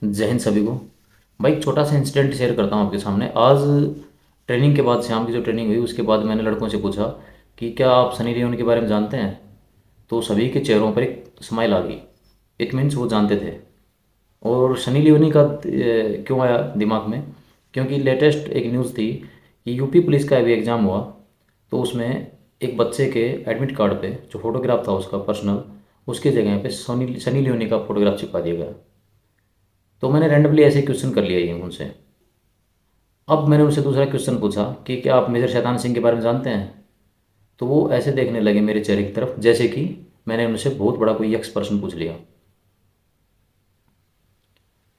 जय हिंद सभी को। भाई एक छोटा सा इंसिडेंट शेयर करता हूँ आपके सामने। आज ट्रेनिंग के बाद, शाम की जो ट्रेनिंग हुई उसके बाद मैंने लड़कों से पूछा कि क्या आप सनी लियोन के बारे में जानते हैं। तो सभी के चेहरों पर एक स्माइल आ गई। इट मीन्स वो जानते थे। और सनी लियोनी का क्यों आया दिमाग में, क्योंकि लेटेस्ट एक न्यूज़ थी कि यूपी पुलिस का अभी एग्ज़ाम हुआ। तो उसमें एक बच्चे के एडमिट कार्ड पे जो फोटोग्राफ था उसका पर्सनल, उसकी जगह पे सनी सनी लियोनी का फोटोग्राफ चिपका दिया गया। तो मैंने रैंडमली ऐसे क्वेश्चन कर लिया ये उनसे। अब मैंने उनसे दूसरा क्वेश्चन पूछा कि क्या आप मेजर शैतान सिंह के बारे में जानते हैं। तो वो ऐसे देखने लगे मेरे चेहरे की तरफ जैसे कि मैंने उनसे बहुत बड़ा कोई यक्स प्रश्न पूछ लिया।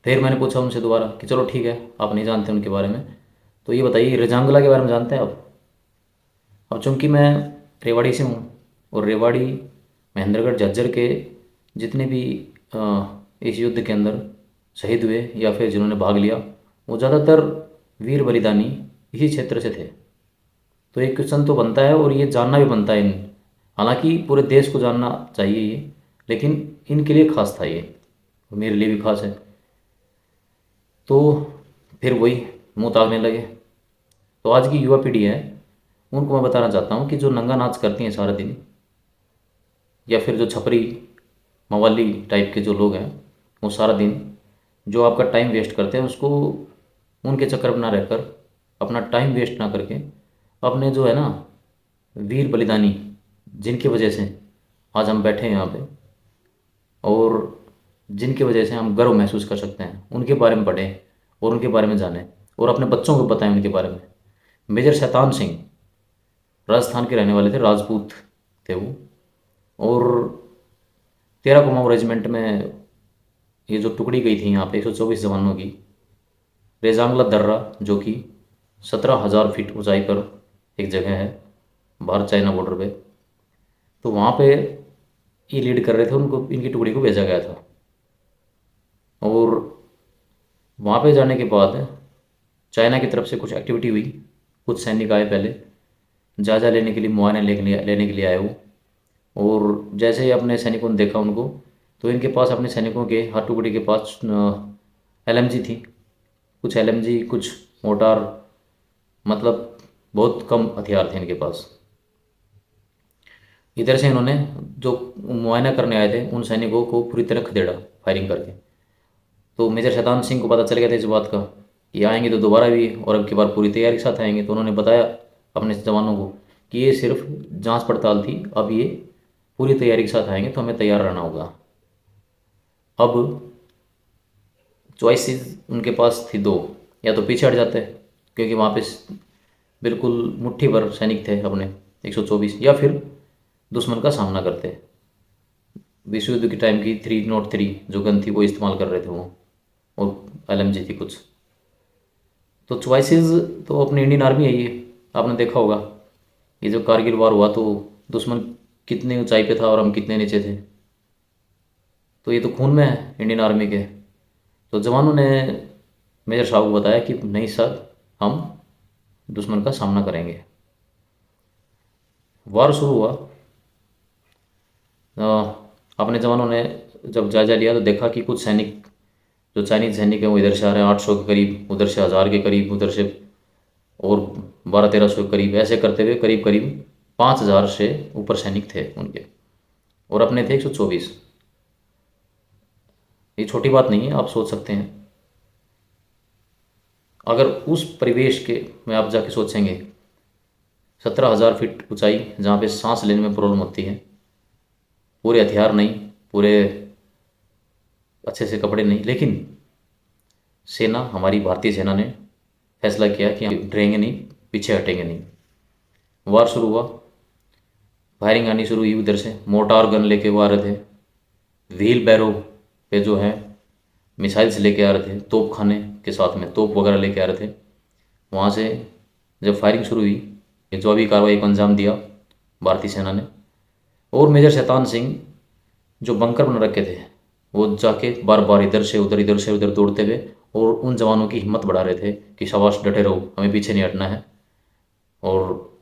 फिर मैंने पूछा उनसे दोबारा कि चलो ठीक है, आप नहीं जानते उनके बारे में, तो ये बताइए रेजांगुला के बारे में जानते हैं आप। अब चूंकि मैं रेवाड़ी से हूँ, और रेवाड़ी महेंद्रगढ़ झज्जर के जितने भी इस युद्ध के अंदर शहीद हुए या फिर जिन्होंने भाग लिया, वो ज़्यादातर वीर बलिदानी इसी क्षेत्र से थे। तो एक क्वेश्चन तो बनता है और ये जानना भी बनता है इन, हालांकि पूरे देश को जानना चाहिए ये, लेकिन इनके लिए खास था ये, मेरे लिए भी खास है। तो फिर वही मुँह ताकने लगे। तो आज की युवा पीढ़ी है, उनको मैं बताना चाहता हूँ कि जो नंगा नाच करती हैं सारा दिन, या फिर जो छपरी मवाली टाइप के जो लोग हैं, वो सारा दिन जो आपका टाइम वेस्ट करते हैं उसको, उनके चक्कर में ना रहकर, अपना टाइम वेस्ट ना करके, अपने जो है ना वीर बलिदानी, जिनकी वजह से आज हम बैठे हैं यहाँ पे, और जिनकी वजह से हम गर्व महसूस कर सकते हैं, उनके बारे में पढ़ें और उनके बारे में जानें और अपने बच्चों को बताएं उनके बारे में। मेजर शैतान सिंह राजस्थान के रहने वाले थे, राजपूत थे वो। और 13 कुमाऊं रेजिमेंट में ये जो टुकड़ी गई थी यहाँ पे 124 जवानों की, रेजांगला दर्रा, जो कि 17,000 फीट ऊंचाई पर एक जगह है भारत चाइना बॉर्डर पे, तो वहाँ पे ये लीड कर रहे थे, उनको इनकी टुकड़ी को भेजा गया था। और वहाँ पे जाने के बाद चाइना की तरफ से कुछ एक्टिविटी हुई, कुछ सैनिक आए पहले जायजा लेने के लिए, मुआयना लेने के लिए आए वो। और जैसे ही अपने सैनिकों ने देखा उनको, तो इनके पास, अपने सैनिकों के हर टुकड़ी के पास एलएमजी थी, कुछ एलएमजी, कुछ मोटार, मतलब बहुत कम हथियार थे इनके पास। इधर से इन्होंने जो मुआयना करने आए थे उन सैनिकों को पूरी तरह खदेड़ा फायरिंग करके। तो मेजर शैतान सिंह को पता चल गया था इस बात का कि आएंगे तो दोबारा भी, और अब की बार पूरी तैयारी के साथ आएंगे। तो उन्होंने बताया अपने जवानों को कि ये सिर्फ जांच पड़ताल थी, अब ये पूरी तैयारी के साथ आएंगे तो हमें तैयार रहना होगा। अब चॉइसेस उनके पास थी दो, या तो पीछे हट जाते, क्योंकि वहाँ पे बिल्कुल मुट्ठी भर सैनिक थे अपने 124, या फिर दुश्मन का सामना करते। विश्व युद्ध के टाइम की 303 जो गन थी वो इस्तेमाल कर रहे थे वो, और एलएमजी थी कुछ। तो चॉइसेस तो अपनी इंडियन आर्मी है ये, आपने देखा होगा। ये जो कारगिल वार हुआ तो दुश्मन कितनी ऊंचाई पे था और हम कितने नीचे थे, तो ये तो खून में है इंडियन आर्मी के। तो जवानों ने मेजर साहब को बताया कि नहीं सर, हम दुश्मन का सामना करेंगे। वार शुरू हुआ। अ, अपने जवानों ने जब जायजा लिया तो देखा कि कुछ सैनिक, जो चाइनीज सैनिक हैं, वो इधर से आ रहे हैं 800 के करीब, उधर से 1000 के करीब, उधर से और 1200-1300 के करीब, ऐसे करते हुए करीब करीब 5000 से ऊपर सैनिक थे उनके, और अपने थे 124। ये छोटी बात नहीं है, आप सोच सकते हैं। अगर उस परिवेश के में आप जाके सोचेंगे, 17,000 फीट ऊंचाई जहाँ पे सांस लेने में प्रॉब्लम होती है, पूरे हथियार नहीं, पूरे अच्छे से कपड़े नहीं, लेकिन सेना, हमारी भारतीय सेना ने फैसला किया कि हम डरेंगे नहीं, पीछे हटेंगे नहीं। वार शुरू हुआ, फायरिंग आनी शुरू हुई, उधर से मोटार गन लेके वो आ रहे थे, व्हील बैरो पे जो है मिसाइल्स लेके आ रहे थे, तोप खाने के साथ में तोप वगैरह लेके आ रहे थे। वहाँ से जब फायरिंग शुरू हुई, ये जवाबी कार्रवाई को अंजाम दिया भारतीय सेना ने। और मेजर शैतान सिंह जो बंकर बना रखे थे, वो जाके बार बार इधर से उधर दौड़ते हुए और उन जवानों की हिम्मत बढ़ा रहे थे कि शाबाश, डटे रहो, हमें पीछे नहीं हटना है। और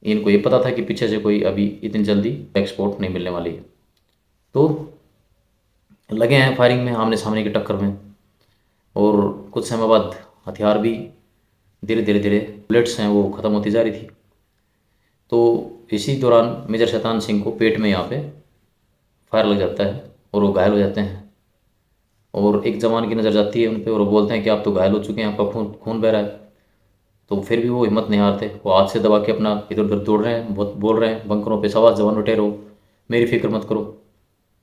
इनको ये पता था कि पीछे से कोई अभी इतनी जल्दी एक्सपोर्ट नहीं मिलने वाली है। तो लगे हैं फायरिंग में, आमने सामने की टक्कर में। और कुछ समय बाद हथियार भी धीरे धीरे धीरे बुलेट्स हैं वो ख़त्म होती जा रही थी। तो इसी दौरान मेजर शैतान सिंह को पेट में यहाँ पे फायर लग जाता है और वो घायल हो जाते हैं। और एक जवान की नज़र जाती है उन पर और वो बोलते हैं कि आप तो घायल हो चुके हैं, आपका खून खून बह रहा है। तो फिर भी वो हिम्मत नहीं हारते, वो हाथ से दबा के अपना इधर उधर दौड़ रहे हैं, बहुत बोल रहे हैं बंकरों पे, शाबाश जवान, उठे रहो, मेरी फिक्र मत करो,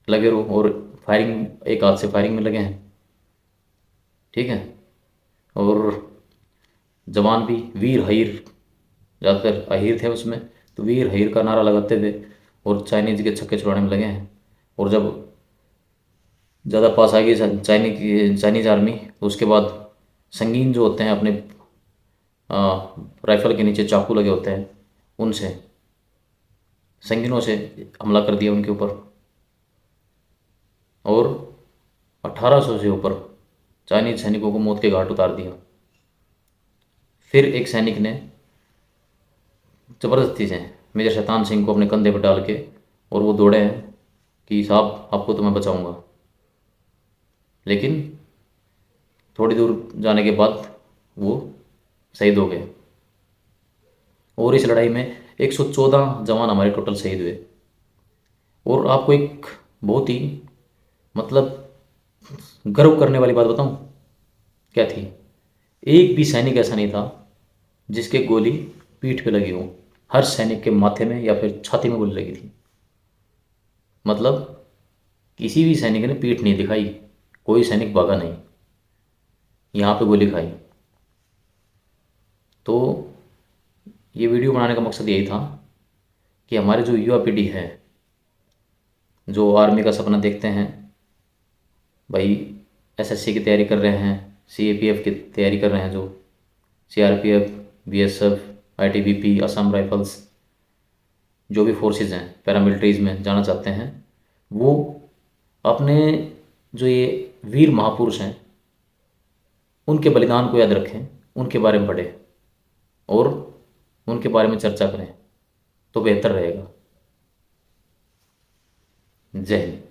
लगे रहो। और फायरिंग, एक हाथ से फायरिंग में लगे हैं, ठीक है। और जवान भी वीर हईर, ज़्यादातर अहीर थे उसमें, तो वीर हईर का नारा लगाते थे और चाइनीज़ के छक्के छुड़ाने में लगे हैं। और जब ज़्यादा पास आ गई चाइनीज़ आर्मी, तो उसके बाद संगीन जो होते हैं अपने राइफल के नीचे चाकू लगे होते हैं, उनसे संगीनों से हमला कर दिया उनके ऊपर। और 1800 से ऊपर चाइनीज सैनिकों को मौत के घाट उतार दिया। फिर एक सैनिक ने ज़बरदस्ती से मेजर शैतान सिंह को अपने कंधे पर डाल के, और वो दौड़े हैं कि साहब आपको तो मैं बचाऊंगा। लेकिन थोड़ी दूर जाने के बाद वो शहीद हो गए। और इस लड़ाई में 114 जवान हमारे टोटल शहीद हुए। और आपको एक बहुत ही मतलब गर्व करने वाली बात बताऊं, क्या थी? एक भी सैनिक ऐसा नहीं था जिसके गोली पीठ पे लगी हो। हर सैनिक के माथे में या फिर छाती में गोली लगी थी। मतलब किसी भी सैनिक ने पीठ नहीं दिखाई, कोई सैनिक भागा नहीं, यहाँ पे गोली खाई। तो ये वीडियो बनाने का मकसद यही था कि हमारे जो युवा पीढ़ी है, जो आर्मी का सपना देखते हैं, भाई एसएससी की तैयारी कर रहे हैं, सीएपीएफ की तैयारी कर रहे हैं, जो CRPF, BSF, ITBP, Assam rifles, जो भी फोर्सेस हैं, पैरामिलिट्रीज़ में जाना चाहते हैं, वो अपने जो ये वीर महापुरुष हैं उनके बलिदान को याद रखें, उनके बारे में पढ़ें और उनके बारे में चर्चा करें, तो बेहतर रहेगा। जय हिंद।